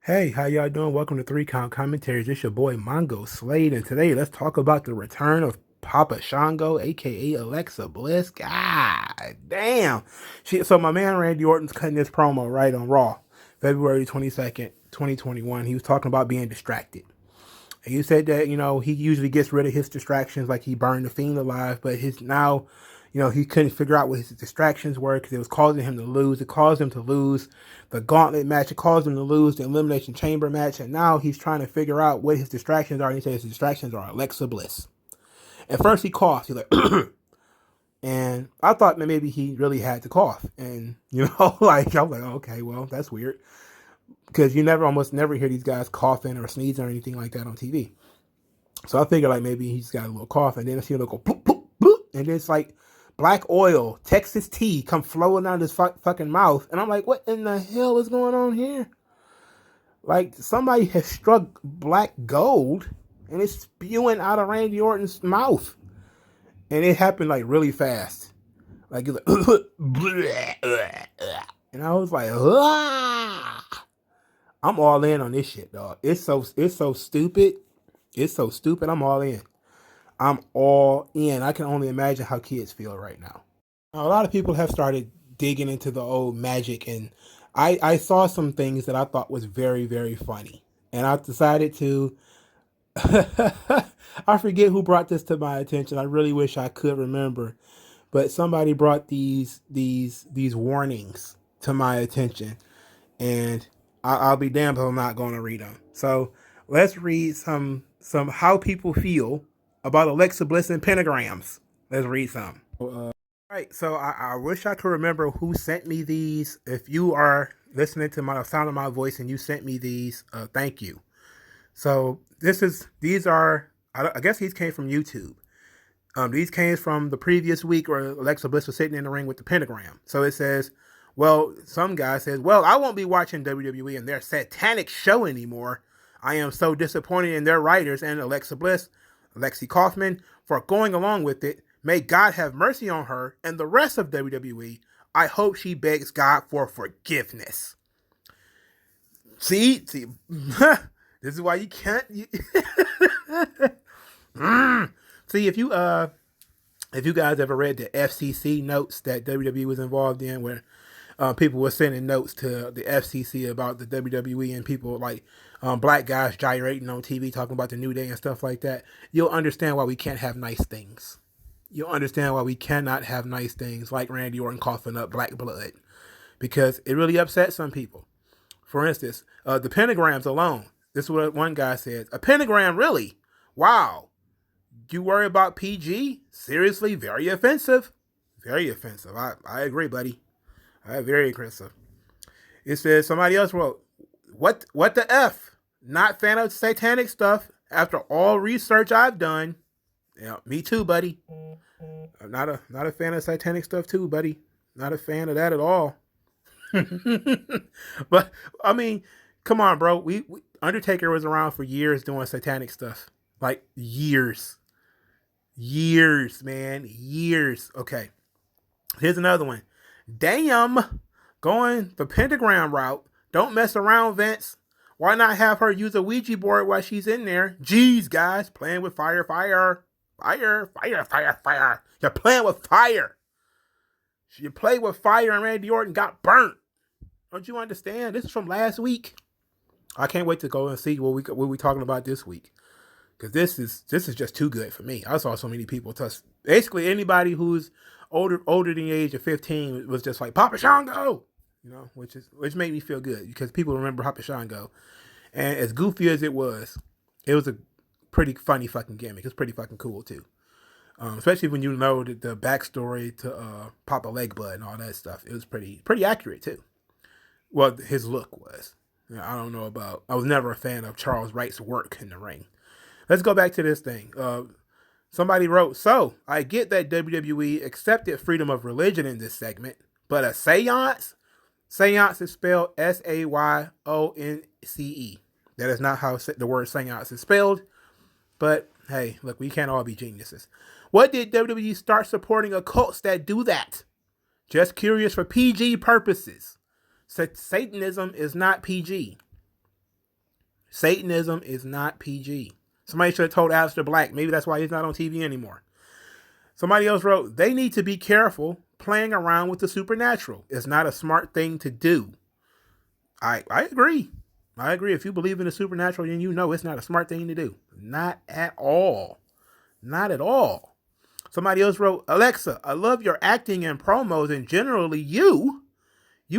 Hey, how y'all doing? Welcome to Three Count Commentaries. It's your boy Mongo Slade, and today let's talk about the return of Papa Shango, aka Alexa Bliss. God damn. So my man Randy Orton's cutting this promo right on Raw, February 22nd, 2021. He was talking about being distracted. And he said that, he usually gets rid of his distractions, like he burned the Fiend alive, but his now, he couldn't figure out what his distractions were because it was causing him to lose. It caused him to lose the gauntlet match. It caused him to lose the Elimination Chamber match. And now he's trying to figure out what his distractions are. And he says his distractions are Alexa Bliss. At first he coughed. He's like, and I thought that maybe he really had to cough. And, like, I was like, okay, well, that's weird. Because you almost never hear these guys coughing or sneezing or anything like that on TV. So I figured like maybe he's got a little cough, and then I see a little go bloop, bloop, bloop, and then it's like black oil, Texas tea come flowing out of his fucking mouth. And I'm like, what in the hell is going on here? Like somebody has struck black gold and it's spewing out of Randy Orton's mouth. And it happened like really fast. Like it's like and I was like, ah! I'm all in on this shit, dog. It's so stupid. It's so stupid. I'm all in. I'm all in. I can only imagine how kids feel right now. Now, a lot of people have started digging into the old magic, and I saw some things that I thought was very, very funny. And I decided to I forget who brought this to my attention. I really wish I could remember. But somebody brought these warnings to my attention. And I'll be damned if I'm not going to read them. So let's read some how people feel about Alexa Bliss and pentagrams. Let's read some. All right, so I wish I could remember who sent me these. If you are listening to my sound of my voice and you sent me these, thank you. So these are, I guess these came from YouTube. These came from the previous week where Alexa Bliss was sitting in the ring with the pentagram. So it says, well, some guy says, well, I won't be watching WWE and their satanic show anymore. I am so disappointed in their writers and Alexa Bliss, Alexi Kaufman, for going along with it. May God have mercy on her and the rest of WWE. I hope she begs God for forgiveness. See, this is why you can't. See, if you guys ever read the FCC notes that WWE was involved in, where people were sending notes to the FCC about the WWE and people like black guys gyrating on TV talking about the New Day and stuff like that, you'll understand why we can't have nice things. You'll understand why we cannot have nice things like Randy Orton coughing up black blood, because it really upsets some people. For instance, the pentagrams alone. This is what one guy says. A pentagram, really? Wow. You worry about PG? Seriously, very offensive. Very offensive. I agree, buddy. Very aggressive. It says somebody else wrote, what the F? Not fan of satanic stuff after all research I've done. Yeah, me too, buddy. I'm not a fan of satanic stuff too, buddy. Not a fan of that at all. But I mean, come on, bro. We Undertaker was around for years doing satanic stuff. Like years. Years, man. Years. Okay. Here's another one. Damn. Going the pentagram route. Don't mess around, Vince. Why not have her use a Ouija board while she's in there? Jeez, guys. Playing with fire, fire. Fire, fire, fire, fire. You're playing with fire. You played with fire and Randy Orton got burnt. Don't you understand? This is from last week. I can't wait to go and see what we talking about this week. Because this is just too good for me. I saw so many people touch. Basically, anybody who's older than the age of 15 was just like Papa Shango, which made me feel good because people remember Papa Shango, and as goofy as it was a pretty funny fucking gimmick. It's pretty fucking cool too, especially when you know the backstory to Papa Legbutt and all that stuff. It was pretty accurate too. Well, his look was. I don't know about. I was never a fan of Charles Wright's work in the ring. Let's go back to this thing. Somebody wrote, so I get that WWE accepted freedom of religion in this segment, but a seance? Seance is spelled Sayonce. That is not how the word seance is spelled. But hey, look, we can't all be geniuses. What did WWE start supporting occults that do that? Just curious for PG purposes. Satanism is not PG. Satanism is not PG. Somebody should have told Aleister Black. Maybe that's why he's not on TV anymore. Somebody else wrote, they need to be careful playing around with the supernatural. It's not a smart thing to do. I agree. I agree. If you believe in the supernatural, then you know it's not a smart thing to do. Not at all. Not at all. Somebody else wrote, Alexa, I love your acting and promos, and generally you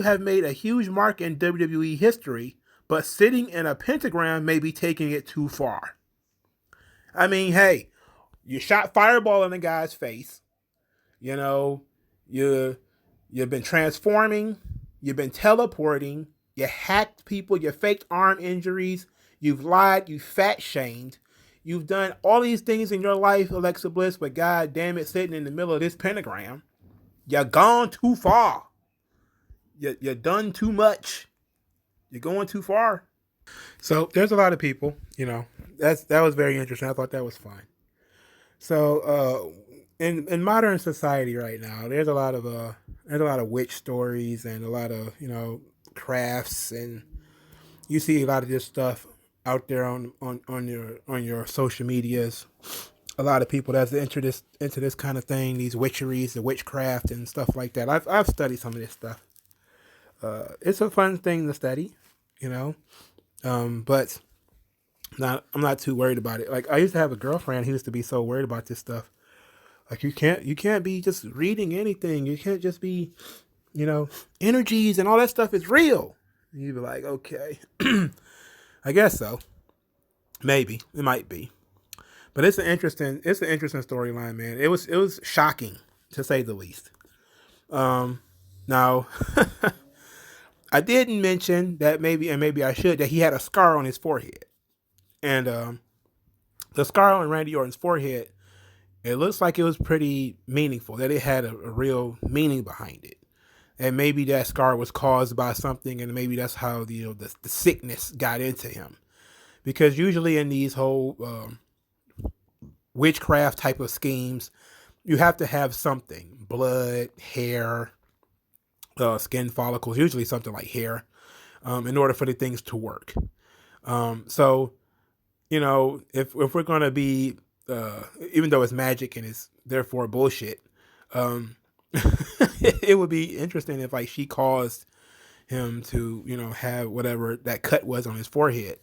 have made a huge mark in WWE history, but sitting in a pentagram may be taking it too far. I mean, hey, you shot fireball in a guy's face. You know, you've been transforming. You've been teleporting. You hacked people. You faked arm injuries. You've lied. You fat shamed. You've done all these things in your life, Alexa Bliss, but God damn it, sitting in the middle of this pentagram, you're gone too far. You're done too much. You're going too far. So there's a lot of people, that was very interesting. I thought that was fun. So in modern society right now, there's a lot of witch stories and a lot of crafts, and you see a lot of this stuff out there on your social medias. A lot of people that's into this kind of thing, these witcheries, the witchcraft and stuff like that. I've studied some of this stuff. It's a fun thing to study, but I'm not too worried about it. Like, I used to have a girlfriend who used to be so worried about this stuff. Like, you can't be just reading anything. You can't just be, energies and all that stuff is real. And you'd be like, okay, I guess so. Maybe it might be, but it's an interesting storyline, man. It was shocking to say the least. Now, I didn't mention that maybe I should, that he had a scar on his forehead. And the scar on Randy Orton's forehead, it looks like it was pretty meaningful, that it had a real meaning behind it. And maybe that scar was caused by something, and maybe that's how the sickness got into him. Because usually in these whole witchcraft type of schemes, you have to have something: blood, hair, skin follicles, usually something like hair, in order for the things to work. So, if we're going to be, even though it's magic and it's therefore bullshit, it would be interesting if, like, she caused him to, have whatever that cut was on his forehead,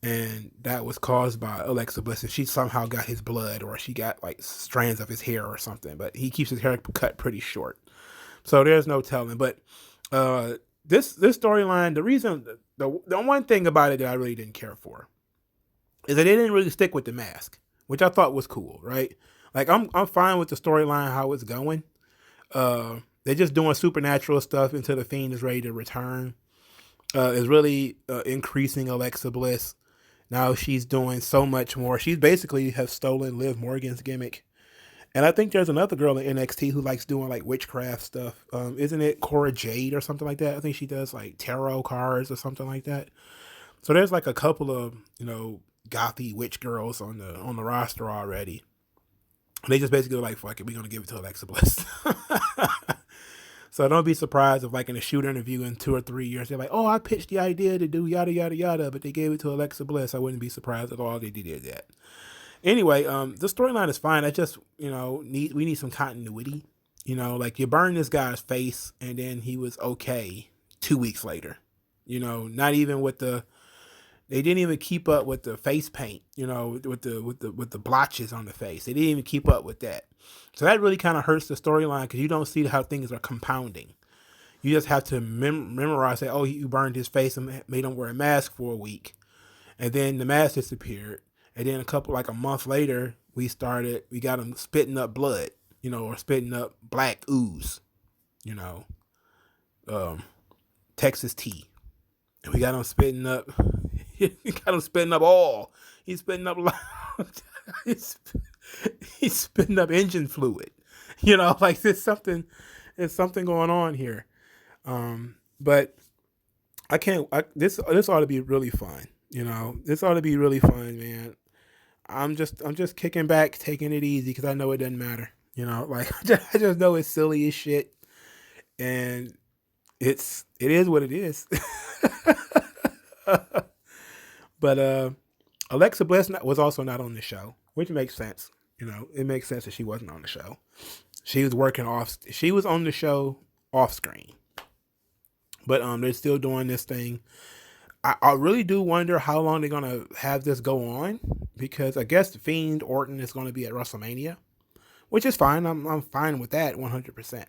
and that was caused by Alexa Bliss, and she somehow got his blood, or she got like strands of his hair or something. But he keeps his hair cut pretty short, so there's no telling. But this storyline, the one thing about it that I really didn't care for is that they didn't really stick with the mask, which I thought was cool, right? Like, I'm fine with the storyline, how it's going. They're just doing supernatural stuff until the Fiend is ready to return. Is really increasing Alexa Bliss. Now she's doing so much more. She's basically have stolen Liv Morgan's gimmick. And I think there's another girl in NXT who likes doing like witchcraft stuff. Isn't it Cora Jade or something like that? I think she does like tarot cards or something like that. So there's like a couple of, gothy witch girls on the roster already. They just basically like, fuck it, we're gonna give it to Alexa Bliss. So don't be surprised if, like, in a shoot interview in 2 or 3 years, they're like, oh, I pitched the idea to do yada, yada, yada, but they gave it to Alexa Bliss. I wouldn't be surprised at all if they did that. Anyway, the storyline is fine. I just, we need some continuity. Like, you burn this guy's face, and then he was okay 2 weeks later. Not even with they didn't even keep up with the face paint, with the blotches on the face. They didn't even keep up with that. So that really kind of hurts the storyline, because you don't see how things are compounding. You just have to memorize, say, oh, you burned his face and made him wear a mask for a week. And then the mask disappeared. And then a month later, we got him spitting up blood, or spitting up black ooze, Texas tea. And we got him spitting up, all. He's spitting up, he's spitting up engine fluid. Like, there's something going on here. But this ought to be really fun. This ought to be really fun, man. I'm just kicking back, taking it easy, because I know it doesn't matter. Like, I just know it's silly as shit, and it is what it is. But Alexa Bliss was also not on the show, which makes sense. You know, it makes sense that she wasn't on the show. She was working off. She was on the show off screen, but they're still doing this thing. I really do wonder how long they're gonna have this go on, because I guess the Fiend Orton is gonna be at WrestleMania, which is fine. I'm fine with that 100%.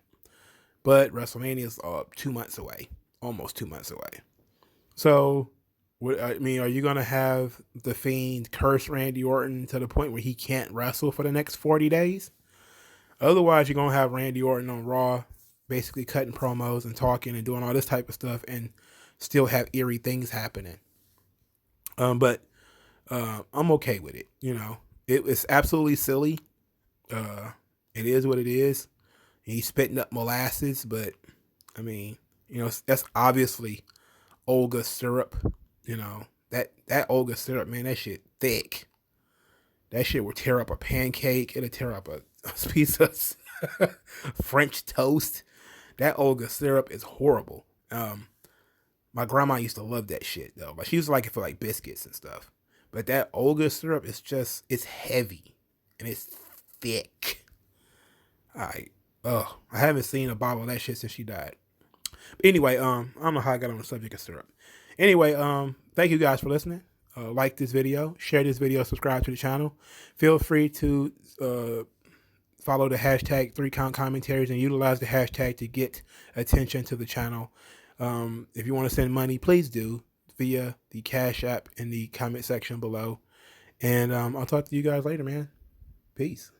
But WrestleMania is 2 months away, almost 2 months away. So, I mean, are you gonna have the Fiend curse Randy Orton to the point where he can't wrestle for the next 40 days? Otherwise, you're gonna have Randy Orton on Raw, basically cutting promos and talking and doing all this type of stuff, and still have eerie things happening. But I'm okay with it. You know, it's absolutely silly. It is what it is. He's spitting up molasses, but I mean, you know, that's obviously Olga syrup. You know, that Olga syrup, man, that shit thick. That shit will tear up a pancake. It'll tear up a piece of French toast. That Olga syrup is horrible. My grandma used to love that shit though. But she used to like it for like biscuits and stuff. But that Olga syrup is just, it's heavy and it's thick. I haven't seen a bottle of that shit since she died. But anyway, I don't know how I got on the subject of syrup. Anyway, thank you guys for listening. Like this video, share this video, subscribe to the channel. Feel free to follow the hashtag 3Count Commentaries and utilize the hashtag to get attention to the channel. If you want to send money, please do via the Cash App in the comment section below. And I'll talk to you guys later, man. Peace.